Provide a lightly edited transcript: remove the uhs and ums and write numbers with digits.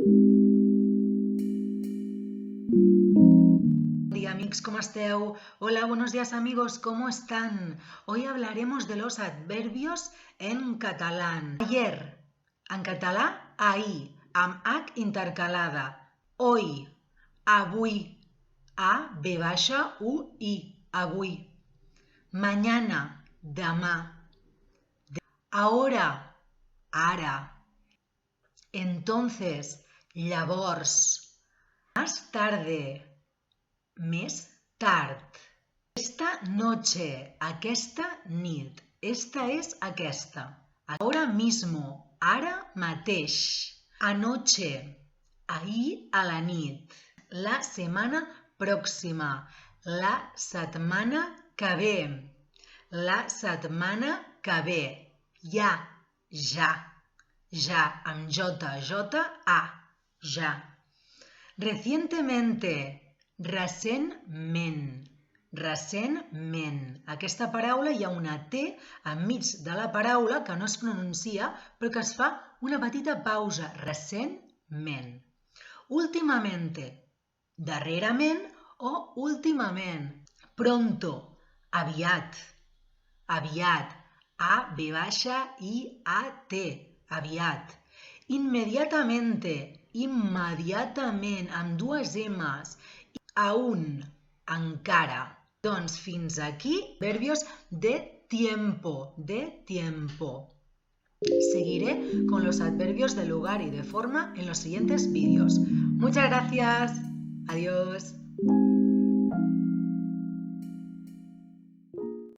Bon dia, amics, ¿cómo esteu? Hola, buenos días, amigos, ¿cómo están? Hoy hablaremos de los adverbios en catalán. Ayer, en català, ahir, amb H intercalada. Hoy, avui, A, B baixa, U, I, avui. Mañana, demà. Ahora, ara. Entonces, llavors. Más tarde, més tard. Esta noche, aquesta nit. Esta és aquesta. Ahora mismo, ara mateix. Anoche, ahir a la nit. La setmana pròxima. La setmana que ve. La setmana que ve. Ja, amb J-A, ja. Recientemente, recentment. Aquesta paraula hi ha una T enmig de la paraula que no es pronuncia però que es fa una petita pausa, recentment. Últimamente, darrerament o últimament. Pronto, aviat, A-V-I-A-T, aviat. Inmediatamente, immediatament, amb dues M's. Aún, encara. Doncs fins aquí, adverbios de tiempo, Seguiré con los adverbios de lugar y de forma en los siguientes vídeos. Muchas gracias. Adiós.